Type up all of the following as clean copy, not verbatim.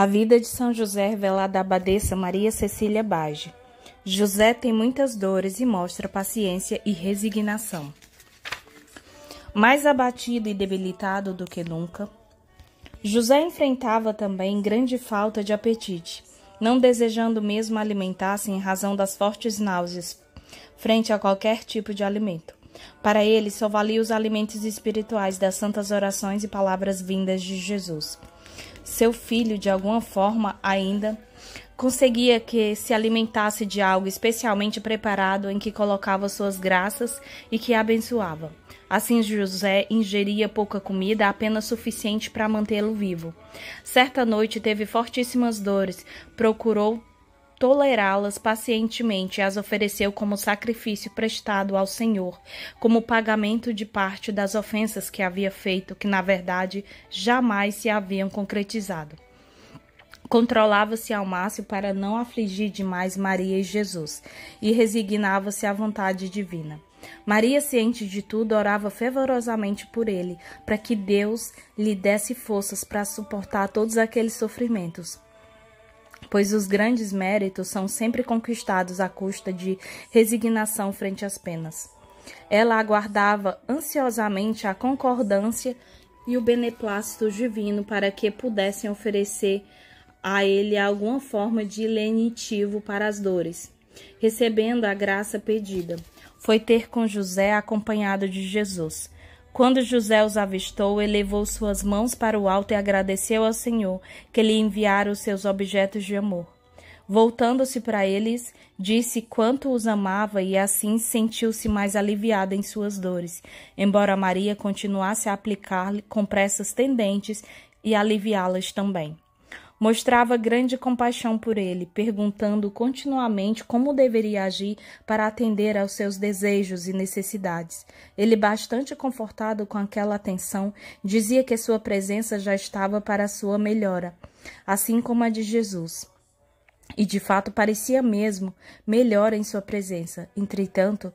A vida de São José revelada à abadesa Maria Cecília Bage. José tem muitas dores e mostra paciência e resignação. Mais abatido e debilitado do que nunca, José enfrentava também grande falta de apetite, não desejando mesmo alimentar-se em razão das fortes náuseas frente a qualquer tipo de alimento. Para ele, só valia os alimentos espirituais das santas orações e palavras vindas de Jesus. Seu filho, de alguma forma, ainda conseguia que se alimentasse de algo especialmente preparado em que colocava suas graças e que abençoava. Assim, José ingeria pouca comida, apenas suficiente para mantê-lo vivo. Certa noite teve fortíssimas dores, procurou tolerá-las pacientemente e as ofereceu como sacrifício prestado ao Senhor, como pagamento de parte das ofensas que havia feito, que na verdade jamais se haviam concretizado. Controlava-se ao máximo para não afligir demais Maria e Jesus, e resignava-se à vontade divina. Maria, ciente de tudo, orava fervorosamente por ele, para que Deus lhe desse forças para suportar todos aqueles sofrimentos, pois os grandes méritos são sempre conquistados à custa de resignação frente às penas. Ela aguardava ansiosamente a concordância e o beneplácito divino para que pudessem oferecer a ele alguma forma de lenitivo para as dores. Recebendo a graça pedida, foi ter com José acompanhado de Jesus. Quando José os avistou, elevou suas mãos para o alto e agradeceu ao Senhor que lhe enviara os seus objetos de amor. Voltando-se para eles, disse quanto os amava e assim sentiu-se mais aliviada em suas dores, embora Maria continuasse a aplicar-lhe compressas tendentes e aliviá-las também. Mostrava grande compaixão por ele, perguntando continuamente como deveria agir para atender aos seus desejos e necessidades. Ele, bastante confortado com aquela atenção, dizia que sua presença já estava para a sua melhora, assim como a de Jesus. E de fato parecia mesmo melhor em sua presença. Entretanto,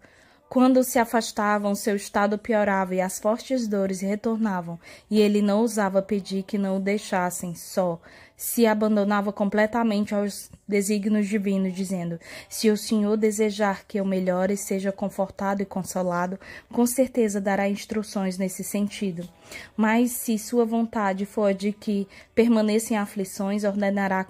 quando se afastavam, seu estado piorava e as fortes dores retornavam, e ele não ousava pedir que não o deixassem só, se abandonava completamente aos desígnios divinos, dizendo: se o Senhor desejar que eu melhore, seja confortado e consolado, com certeza dará instruções nesse sentido. Mas se sua vontade for de que permaneça em aflições, ordenará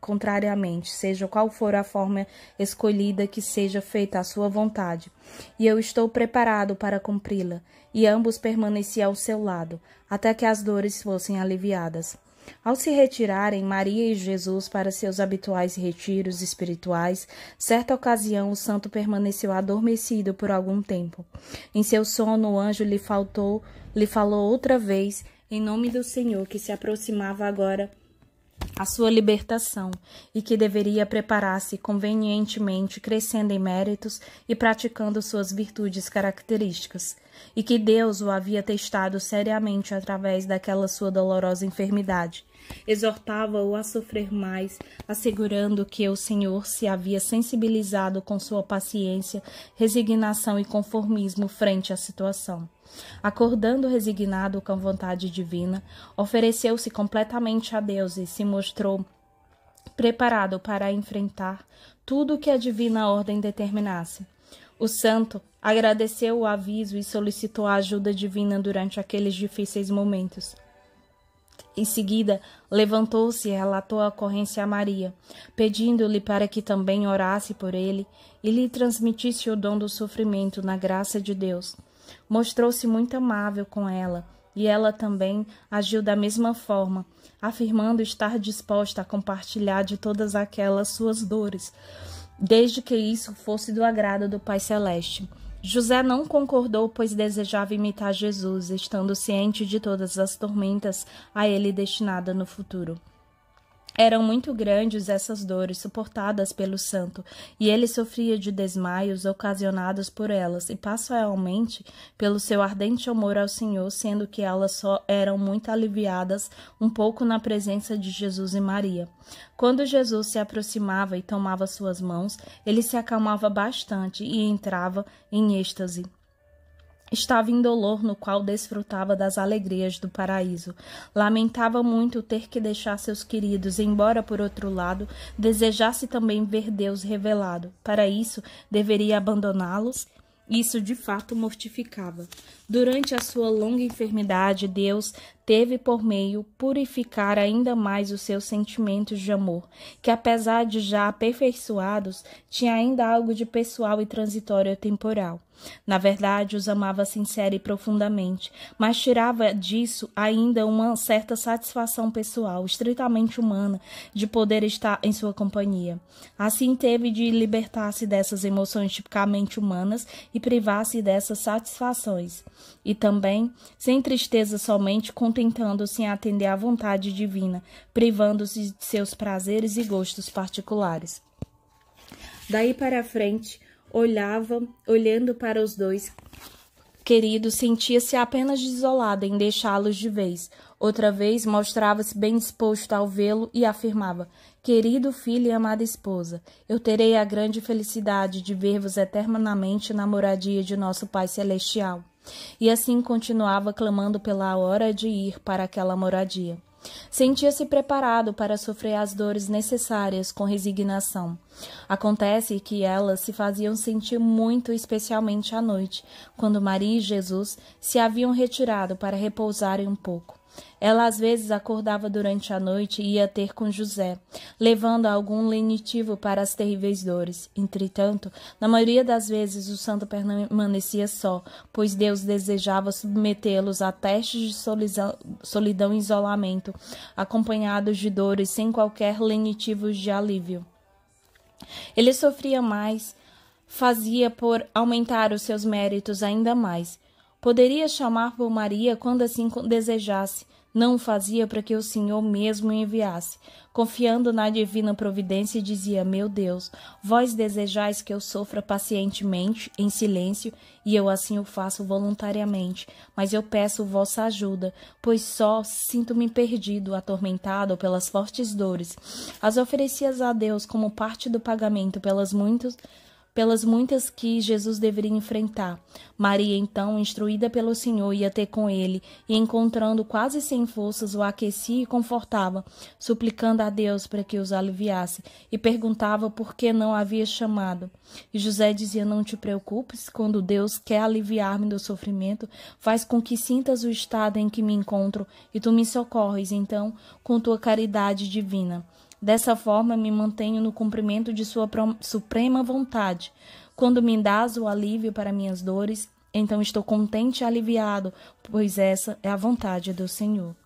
contrariamente, seja qual for a forma escolhida, que seja feita a sua vontade. E eu estou preparado para cumpri-la. E ambos permaneciam ao seu lado, até que as dores fossem aliviadas. Ao se retirarem Maria e Jesus para seus habituais retiros espirituais, certa ocasião o santo permaneceu adormecido por algum tempo. Em seu sono o anjo lhe falou outra vez, em nome do Senhor, que se aproximava agora a sua libertação e que deveria preparar-se convenientemente, crescendo em méritos e praticando suas virtudes características, e que Deus o havia testado seriamente através daquela sua dolorosa enfermidade. Exortava-o a sofrer mais, assegurando que o Senhor se havia sensibilizado com sua paciência, resignação e conformismo frente à situação. Acordando resignado com a vontade divina, ofereceu-se completamente a Deus e se mostrou preparado para enfrentar tudo o que a divina ordem determinasse. O santo agradeceu o aviso e solicitou a ajuda divina durante aqueles difíceis momentos. Em seguida, levantou-se e relatou a ocorrência a Maria, pedindo-lhe para que também orasse por ele e lhe transmitisse o dom do sofrimento na graça de Deus. Mostrou-se muito amável com ela, e ela também agiu da mesma forma, afirmando estar disposta a compartilhar de todas aquelas suas dores, desde que isso fosse do agrado do Pai Celeste. José não concordou, pois desejava imitar Jesus, estando ciente de todas as tormentas a ele destinadas no futuro. Eram muito grandes essas dores suportadas pelo santo, e ele sofria de desmaios ocasionados por elas, e pastoralmente pelo seu ardente amor ao Senhor, sendo que elas só eram muito aliviadas um pouco na presença de Jesus e Maria. Quando Jesus se aproximava e tomava suas mãos, ele se acalmava bastante e entrava em êxtase. Estava em dolor, no qual desfrutava das alegrias do paraíso. Lamentava muito ter que deixar seus queridos, embora, por outro lado, desejasse também ver Deus revelado. Para isso, deveria abandoná-los. Isso, de fato, mortificava. Durante a sua longa enfermidade, Deus teve por meio purificar ainda mais os seus sentimentos de amor, que, apesar de já aperfeiçoados, tinha ainda algo de pessoal e transitório temporal. Na verdade, os amava sincera e profundamente, mas tirava disso ainda uma certa satisfação pessoal, estritamente humana, de poder estar em sua companhia. Assim, teve de libertar-se dessas emoções tipicamente humanas e privar-se dessas satisfações. E também, sem tristeza somente, contentando-se em atender à vontade divina, privando-se de seus prazeres e gostos particulares. Daí para frente, olhando para os dois queridos, sentia-se apenas desolada em deixá-los de vez. Outra vez, mostrava-se bem disposto ao vê-lo e afirmava: querido filho e amada esposa, eu terei a grande felicidade de ver-vos eternamente na moradia de nosso Pai Celestial. E assim continuava clamando pela hora de ir para aquela moradia. Sentia-se preparado para sofrer as dores necessárias com resignação. Acontece que elas se faziam sentir muito, especialmente à noite, quando Maria e Jesus se haviam retirado para repousarem um pouco. Ela às vezes acordava durante a noite e ia ter com José, levando algum lenitivo para as terríveis dores. Entretanto, na maioria das vezes o santo permanecia só, pois Deus desejava submetê-los a testes de solidão e isolamento, acompanhados de dores sem qualquer lenitivos de alívio. Ele sofria mais, fazia por aumentar os seus méritos ainda mais. Poderia chamar por Maria quando assim desejasse. Não o fazia para que o Senhor mesmo o enviasse. Confiando na divina providência, dizia: meu Deus, vós desejais que eu sofra pacientemente, em silêncio, e eu assim o faço voluntariamente. Mas eu peço vossa ajuda, pois só sinto-me perdido, atormentado pelas fortes dores. As oferecias a Deus como parte do pagamento pelas muitas que Jesus deveria enfrentar. Maria, então, instruída pelo Senhor, ia ter com ele, e encontrando quase sem forças, o aquecia e confortava, suplicando a Deus para que os aliviasse, e perguntava por que não havia chamado. E José dizia: não te preocupes, quando Deus quer aliviar-me do sofrimento, faz com que sintas o estado em que me encontro, e tu me socorres, então, com tua caridade divina. Dessa forma, me mantenho no cumprimento de sua suprema vontade. Quando me dás o alívio para minhas dores, então estou contente e aliviado, pois essa é a vontade do Senhor.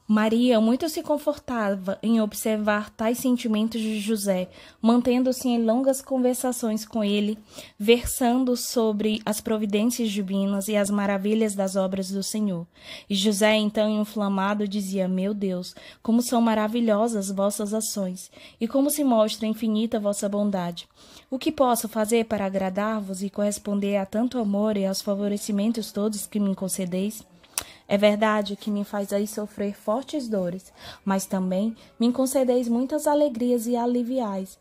Maria muito se confortava em observar tais sentimentos de José, mantendo-se em longas conversações com ele, versando sobre as providências divinas e as maravilhas das obras do Senhor. E José, então, inflamado, dizia: meu Deus, como são maravilhosas vossas ações, e como se mostra infinita vossa bondade. O que posso fazer para agradar-vos e corresponder a tanto amor e aos favorecimentos todos que me concedeis? É verdade que me fazeis sofrer fortes dores, mas também me concedeis muitas alegrias e aliviais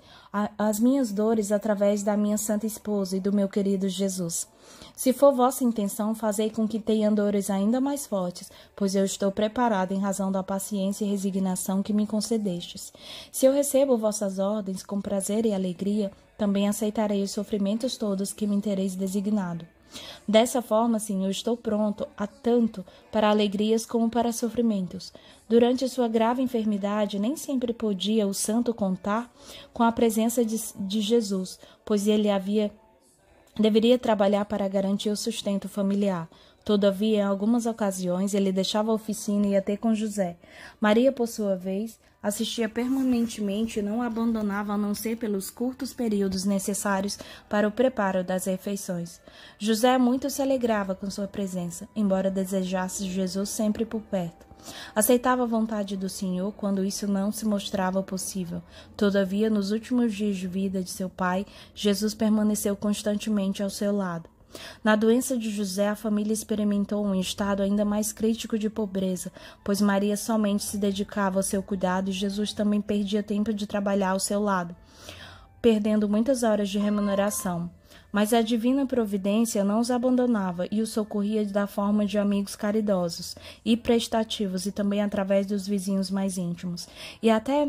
as minhas dores através da minha santa esposa e do meu querido Jesus. Se for vossa intenção, fazei com que tenha dores ainda mais fortes, pois eu estou preparado em razão da paciência e resignação que me concedestes. Se eu recebo vossas ordens com prazer e alegria, também aceitarei os sofrimentos todos que me tereis designado. Dessa forma, Senhor, estou pronto a tanto para alegrias como para sofrimentos. Durante sua grave enfermidade, nem sempre podia o santo contar com a presença de Jesus, pois ele deveria trabalhar para garantir o sustento familiar. Todavia, em algumas ocasiões, ele deixava a oficina e ia ter com José. Maria, por sua vez, assistia permanentemente e não abandonava a não ser pelos curtos períodos necessários para o preparo das refeições. José muito se alegrava com sua presença, embora desejasse Jesus sempre por perto. Aceitava a vontade do Senhor quando isso não se mostrava possível. Todavia, nos últimos dias de vida de seu pai, Jesus permaneceu constantemente ao seu lado. Na doença de José, a família experimentou um estado ainda mais crítico de pobreza, pois Maria somente se dedicava ao seu cuidado e Jesus também perdia tempo de trabalhar ao seu lado, perdendo muitas horas de remuneração. Mas a divina providência não os abandonava e os socorria da forma de amigos caridosos e prestativos e também através dos vizinhos mais íntimos. E até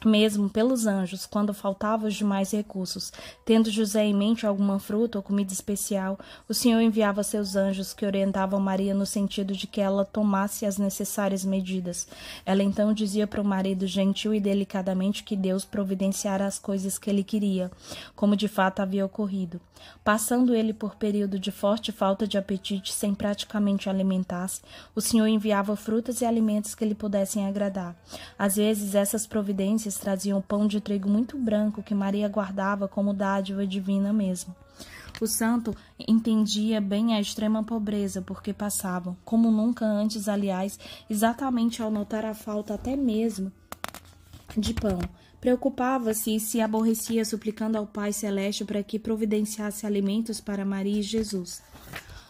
mesmo pelos anjos, quando faltavam os demais recursos. Tendo José em mente alguma fruta ou comida especial, o Senhor enviava seus anjos que orientavam Maria no sentido de que ela tomasse as necessárias medidas. Ela então dizia para o marido gentil e delicadamente que Deus providenciara as coisas que ele queria, como de fato havia ocorrido. Passando ele por período de forte falta de apetite, sem praticamente alimentar-se, o Senhor enviava frutas e alimentos que lhe pudessem agradar. Às vezes, essas providências traziam pão de trigo muito branco que Maria guardava como dádiva divina mesmo. O santo entendia bem a extrema pobreza por que passavam, como nunca antes, aliás, exatamente ao notar a falta até mesmo de pão. Preocupava-se e se aborrecia suplicando ao Pai Celeste para que providenciasse alimentos para Maria e Jesus.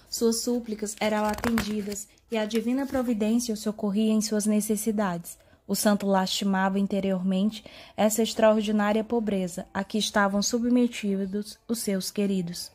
Suas súplicas eram atendidas e a divina providência o socorria em suas necessidades. O santo lastimava interiormente essa extraordinária pobreza a que estavam submetidos os seus queridos.